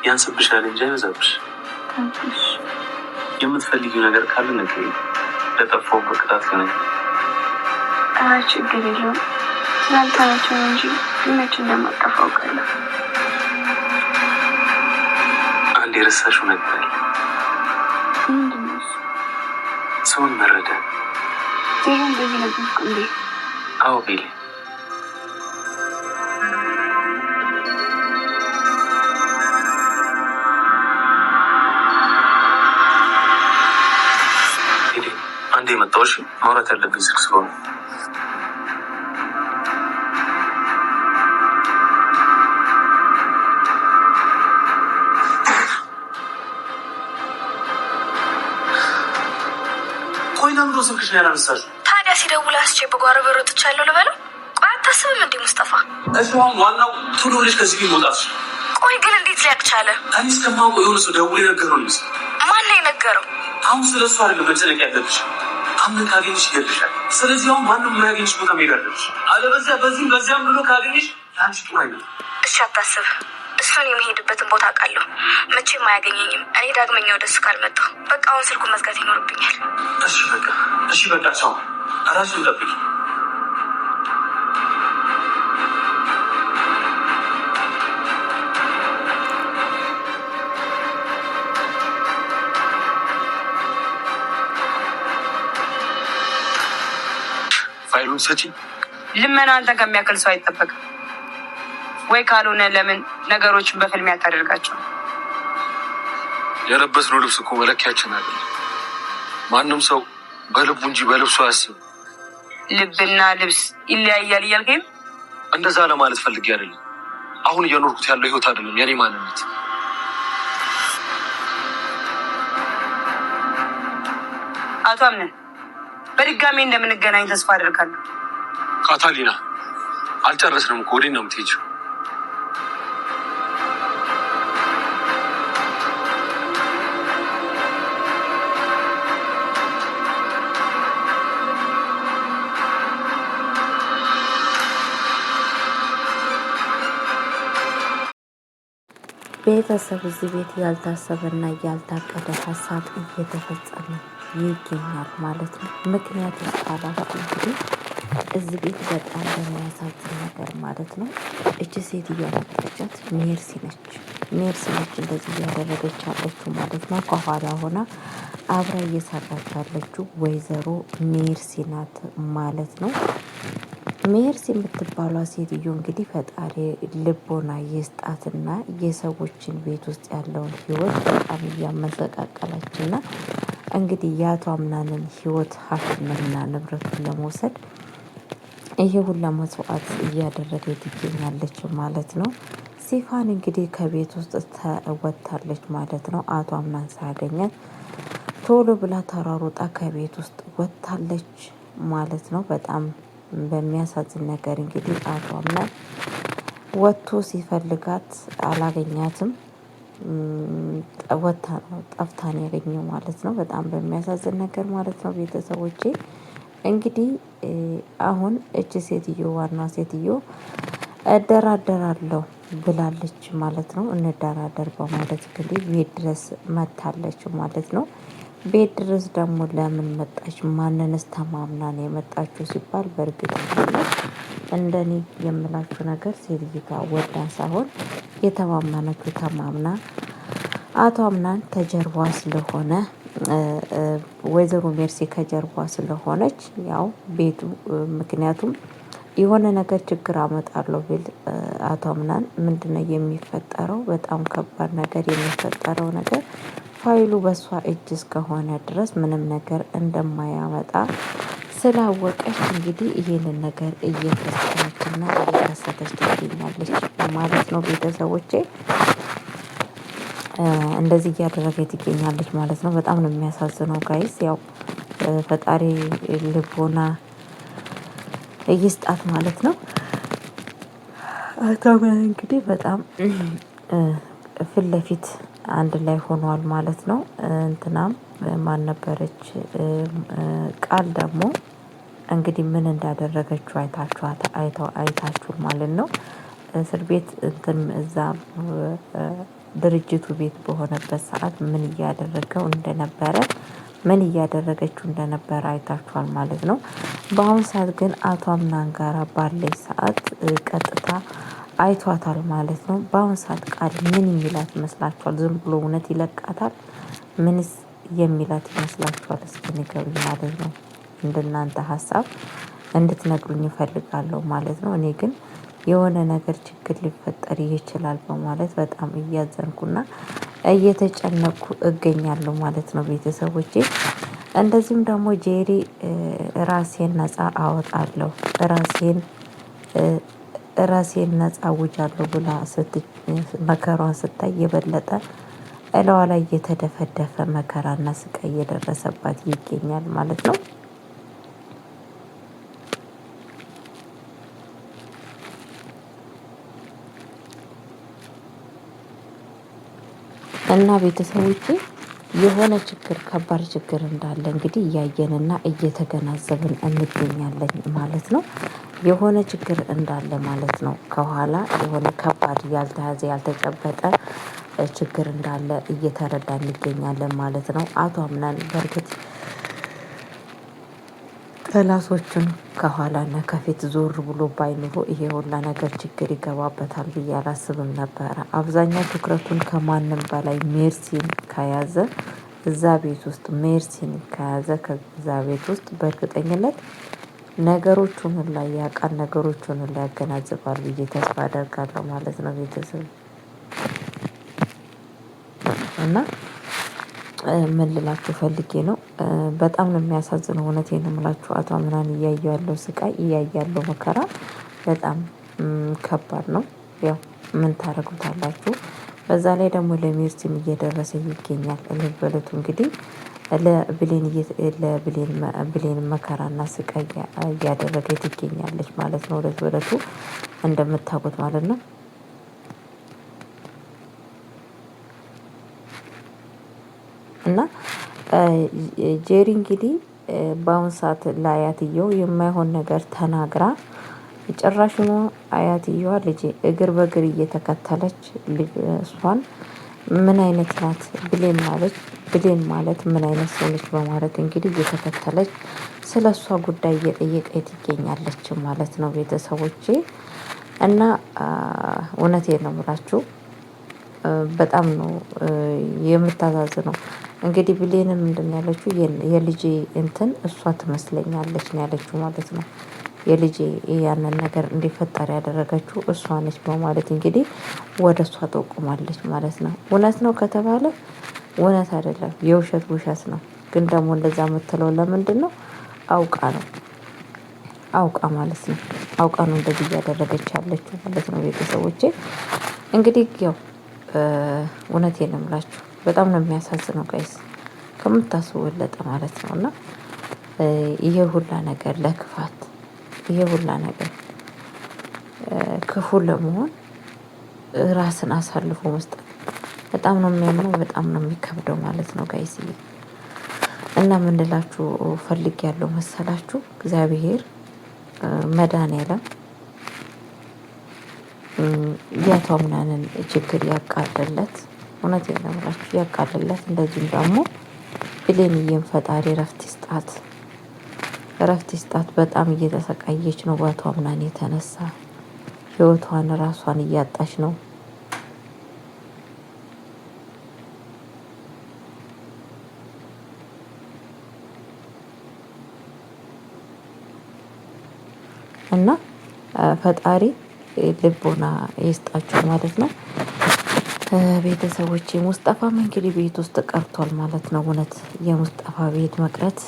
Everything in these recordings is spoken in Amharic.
ያንስብሻል እንጂ አይበዛብሽ። የምትፈልጊው ነገር ካለ ንገሪኝ። ለጠፋው በቅጣት ነው። ችግር የለውም። ስላልተመቸው እንጂ መች እንደማጠፋው ቃለ አንድ የረሳሽው ነገር አለ። ምንድን ነው? ሰውን መረዳት። ይህን በዚህ ነገርኩ እንዴ? አዎ ቤሌ። አንዴ መጣሁሽ። ማውራት ያለብኝ ስልክ ስለሆነ ቆይ ለምንድን ነው ስልክሽን ያላነሳሽው? ታዲያ ሲደውል አስቼ በጓሮ በር ወጥቻለሁ ልበለው? ቆይ አታስብም እንዴ ሙስጠፋ? እሺ አሁን ዋናው ቶሎ ልጅ ከዚህ ቤት መውጣትሽ። ቆይ ግን እንዴት ሊያውቅ ቻለ? እኔ እስከማውቀው የሆነ ሰው ደውሎ የነገረው ነው የሚመስለው። ማን ነው የነገረው? አሁን ስለሱ አይደለም መጨነቅ ያለብሽ። አምን ካገኘሽ ይገልሻል። ስለዚህ አሁን ማንም የማያገኝሽ ቦታ መሄድ አለብሽ። አለበዚያ በዚያም ብሎ ካገኘሽ ለአንቺ ጥሩ አይደለም። እሺ አታስብ። እሱን የሚሄድበትን ቦታ አውቃለሁ። መቼም አያገኘኝም። እኔ ዳግመኛ ወደሱ ካልመጣሁ በቃ አሁን ስልኩን መዝጋት ይኖርብኛል። እሺ በቃ ቻው። እራስሽን ጠብቂ። ፋይሉን ሰጪ። ልመና አንተ ከሚያክል ሰው አይጠበቅም ወይ? ካልሆነ ለምን ነገሮችን በፍልሚያ ታደርጋቸው? የለበስነው ልብስ እኮ መለኪያችን አይደለም። ማንም ሰው በልቡ እንጂ በልብሱ አያስብም። ልብና ልብስ ይለያያል እያልከኝ? እንደዛ ለማለት ፈልጌ አይደለም። አሁን እየኖርኩት ያለው ህይወት አይደለም የኔ ማንነት። አቶ አምነን በድጋሚ እንደምንገናኝ ተስፋ አደርጋለሁ። ካታሊና አልጨረስንም እኮ። ወዴት ነው የምትሄጂው? ቤተሰብ እዚህ ቤት ያልታሰበና ያልታቀደ ሀሳብ እየተፈጸመ ይገኛል ማለት ነው። ምክንያት እስካላችሁ እንግዲህ እዚህ ቤት በጣም በሚያሳዝን ነገር ማለት ነው። እቺ ሴት እያመጣቻት ሜርሲ ነች እንደዚህ እያደረገች ያለችው ማለት ነው። ከኋላ ሆና አብራ እየሰራች ያለችው ወይዘሮ ሜርሲ ናት ማለት ነው። ሜርሲ የምትባሏ ሴትዮ እንግዲህ ፈጣሪ ልቦና የስጣትና የሰዎችን ቤት ውስጥ ያለውን ህይወት በጣም እያመሰቃቀላችና እንግዲህ የአቶ አምናንን ህይወት ሀብትና ንብረቱን ለመውሰድ ይሄ ሁላ መስዋዕት እያደረገ ትገኛለች ማለት ነው። ሲፋን እንግዲህ ከቤት ውስጥ ተወጥታለች ማለት ነው። አቶ አምናን ሳያገኛት ቶሎ ብላ ተሯሩጣ ከቤት ውስጥ ወጥታለች ማለት ነው። በጣም በሚያሳዝን ነገር እንግዲህ አቶ አምናን ወጥቶ ሲፈልጋት አላገኛትም። ጠፍታን ያገኘው ማለት ነው። በጣም በሚያሳዝን ነገር ማለት ነው። ቤተሰቦቼ እንግዲህ አሁን እቺ ሴትዮ ዋና ሴትዮ እደራደራለሁ ብላለች ማለት ነው። እንደራደር በማለት እንግዲህ ቤት ድረስ መታለች ማለት ነው። ቤት ድረስ ደግሞ ለምን መጣች? ማንንስ ተማምና ነው የመጣችው ሲባል በእርግጥ እንደኔ የምላችሁ ነገር ሴትዮዋ ወዳ ሳይሆን የተማመነችው ተማምና አቶ አምናን ከጀርባ ስለሆነ ወይዘሮ ሜርሲ ከጀርባ ስለሆነች ያው ቤቱ ምክንያቱም የሆነ ነገር ችግር አመጣለሁ ቢል አቶ አምናን ምንድነው የሚፈጠረው? በጣም ከባድ ነገር የሚፈጠረው ነገር ፋይሉ በሷ እጅ እስከሆነ ድረስ ምንም ነገር እንደማያመጣ ስላወቀች እንግዲህ ይሄንን ነገር እየፈጸመችና እየከሰተች ትገኛለች ማለት ነው። ቤተሰቦቼ እንደዚህ እያደረገች ትገኛለች ማለት ነው። በጣም ነው የሚያሳዝነው ጋይስ። ያው ፈጣሪ ልቦና ይስጣት ማለት ነው። አቶ አምናን እንግዲህ በጣም ፊት ለፊት አንድ ላይ ሆኗል ማለት ነው። እንትናም ማን ነበረች? ቃል ደግሞ እንግዲህ ምን እንዳደረገችው አይታችኋል ማለት ነው። እስር ቤት እንትን እዛ ድርጅቱ ቤት በሆነበት ሰዓት ምን እያደረገው እንደነበረ ምን እያደረገችው እንደነበረ አይታችኋል ማለት ነው። በአሁኑ ሰዓት ግን አቶ አምናን ጋራ ባለች ሰዓት ቀጥታ አይቷታል ማለት ነው። በአሁኑ ሰዓት ቃል ምን የሚላት ይመስላችኋል? ዝም ብሎ እውነት ይለቃታል? ምንስ የሚላት ይመስላችኋል? እስኪ ንገሩኝ ማለት ነው። እንደናንተ ሀሳብ እንድትነግሩኝ እፈልጋለሁ ማለት ነው። እኔ ግን የሆነ ነገር ችግር ሊፈጠር ይችላል በማለት በጣም እያዘንኩና እየተጨነኩ እገኛለሁ ማለት ነው ቤተሰቦቼ። እንደዚሁም ደግሞ ጄሪ ራሴን ነፃ አወጣለሁ ራሴን ነፃ አውጃለሁ ብላ መከሯን ስታይ የበለጠ እለዋ ላይ እየተደፈደፈ መከራና ስቃይ እየደረሰባት ይገኛል ማለት ነው። እና ቤተሰቦቼ የሆነ ችግር ከባድ ችግር እንዳለ እንግዲህ እያየንና እየተገናዘብን እንገኛለን ማለት ነው። የሆነ ችግር እንዳለ ማለት ነው። ከኋላ የሆነ ከባድ ያልተያዘ ያልተጨበጠ ችግር እንዳለ እየተረዳን እንገኛለን ማለት ነው። አቶ አምናን በእርግጥ ጠላቶቹን ከኋላና ከፊት ዞር ብሎ ባይኖሮ ይሄ ሁላ ነገር ችግር ይገባበታል ብዬ አላስብም ነበረ። አብዛኛው ትኩረቱን ከማንም በላይ ሜርሲን ከያዘ እዛ ቤት ውስጥ ሜርሲን ከያዘ ከዛ ቤት ውስጥ በእርግጠኝነት ነገሮቹን ሁላ ያውቃል፣ ነገሮቹን ሁላ ያገናዝባል ብዬ ተስፋ አደርጋለሁ ማለት ነው ቤተሰብ እና ምን ልላችሁ ፈልጌ ነው። በጣም ነው የሚያሳዝነው። እውነቴን ነው የምላችሁ። አቶ አምናን እያየሁ ያለው ስቃይ እያየሁ ያለው መከራ በጣም ከባድ ነው። ያው ምን ታደርጉታላችሁ። በዛ ላይ ደግሞ ለሜርሲም እየደረሰ ይገኛል። እለት በእለቱ እንግዲህ ለብሌን መከራና ስቃይ እያደረገች ትገኛለች ማለት ነው። እለት በእለቱ እንደምታውቁት ማለት ነው። እና ጄሪ እንግዲህ በአሁን ሰዓት ለአያትየው የማይሆን ነገር ተናግራ ጭራሽኑ አያትየዋ ልጄ እግር በእግር እየተከተለች እሷን ምን አይነት ናት ብሌን ማለት ምን አይነት ሰው ነች በማለት እንግዲህ እየተከተለች ስለ እሷ ጉዳይ እየጠየቀች ትገኛለች ማለት ነው ቤተሰቦቼ። እና እውነቴን ነው የምላችሁ በጣም ነው የምታሳዝነው። እንግዲህ ብሌንም ምንድን ነው ያለችው? የልጄ እንትን እሷ ትመስለኛለች ነው ያለችው ማለት ነው። የልጄ ያንን ነገር እንዲፈጠር ያደረገችው እሷ ነች በማለት እንግዲህ ወደ እሷ ጠቁማለች ማለት ነው። እውነት ነው ከተባለ እውነት አይደለም፣ የውሸት ውሸት ነው። ግን ደግሞ እንደዛ የምትለው ለምንድን ነው? አውቃ ነው ማለት ነው። አውቃ ነው እንደዚህ እያደረገች ያለችው ማለት ነው ቤተሰቦቼ። እንግዲህ ያው እውነቴን ነው የምላችሁ በጣም ነው የሚያሳዝነው ጋይስ፣ ከምታስቡ በለጠ ማለት ነው። እና ይሄ ሁላ ነገር ለክፋት፣ ይሄ ሁላ ነገር ክፉ ለመሆን ራስን አሳልፎ መስጠት በጣም ነው የሚያምነው፣ በጣም ነው የሚከብደው ማለት ነው ጋይስ። እና ምን ልላችሁ ፈልጌያለሁ መሰላችሁ? እግዚአብሔር መድኃኒዓለም የአቶ አምናንን ችግር ያቃልለት። እውነቴን ነው የምላችሁ ያቃልለት። እንደዚሁም ደግሞ ብሌንዬም ፈጣሪ እረፍት ይስጣት። በጣም እየተሰቃየች ነው በአቶ አምናን የተነሳ ህይወቷን ራሷን እያጣች ነው። እና ፈጣሪ ልቦና ይስጣቸው ማለት ነው ቤተሰቦቼ። ሙስጠፋም እንግዲህ ቤት ውስጥ ቀርቷል ማለት ነው። እውነት የሙስጠፋ ቤት መቅረት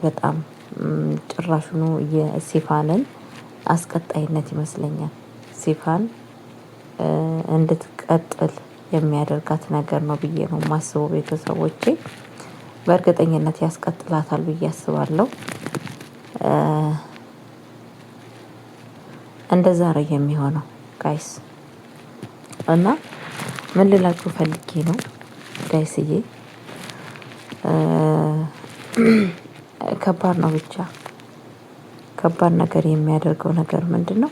በጣም ጭራሹኑ የሲፋንን አስቀጣይነት ይመስለኛል። ሲፋን እንድትቀጥል የሚያደርጋት ነገር ነው ብዬ ነው የማስበው ቤተሰቦቼ። በእርግጠኝነት ያስቀጥላታል ብዬ አስባለሁ። እንደዛ ነው የሚሆነው ጋይስ። እና ምን ልላችሁ ፈልጌ ነው ጋይስዬ፣ ከባድ ነው። ብቻ ከባድ ነገር የሚያደርገው ነገር ምንድን ነው?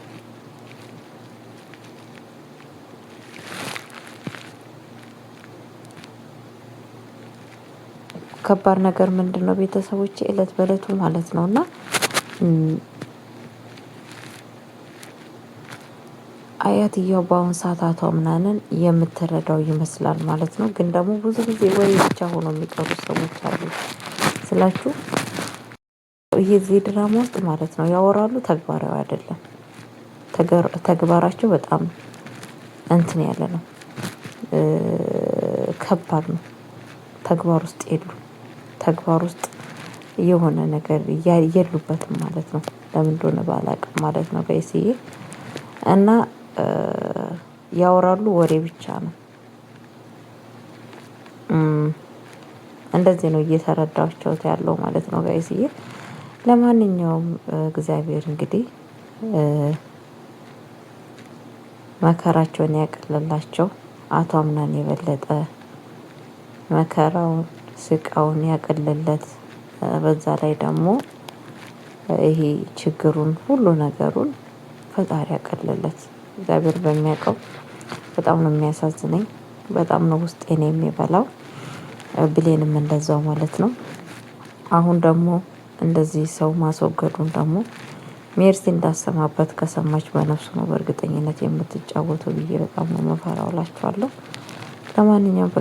ከባድ ነገር ምንድነው ቤተሰቦቼ እለት በእለቱ ማለት ነውና አያትየው በአሁን ሰዓት አቶ አምናንን የምትረዳው ይመስላል ማለት ነው። ግን ደግሞ ብዙ ጊዜ ወሬ ብቻ ሆኖ የሚቀሩ ሰዎች አሉ ስላችሁ ይሄ እዚህ ድራማ ውስጥ ማለት ነው ያወራሉ፣ ተግባራዊ አይደለም። ተግባራቸው በጣም እንትን ያለ ነው፣ ከባድ ነው። ተግባር ውስጥ ተግባር ውስጥ የሆነ ነገር የሉበትም ማለት ነው። ለምን እንደሆነ ባላውቅም ማለት ነው ጋይስዬ እና ያወራሉ፣ ወሬ ብቻ ነው። እንደዚህ ነው እየተረዳቸው ያለው ማለት ነው ጋይስዬ። ለማንኛውም እግዚአብሔር እንግዲህ መከራቸውን ያቀልላቸው። አቶ አምናን የበለጠ መከራውን ስቃውን ያቀልለት። በዛ ላይ ደግሞ ይሄ ችግሩን ሁሉ ነገሩን ፈጣሪ ያቀልለት። እግዚአብሔር በሚያውቀው በጣም ነው የሚያሳዝነኝ። በጣም ነው ውስጤን የሚበላው። ብሌንም እንደዛው ማለት ነው። አሁን ደግሞ እንደዚህ ሰው ማስወገዱን ደግሞ ሜርሲ እንዳሰማበት ከሰማች በነፍሱ ነው በእርግጠኝነት የምትጫወተው ብዬ በጣም ነው መፈራው እላችኋለሁ። ለማንኛውም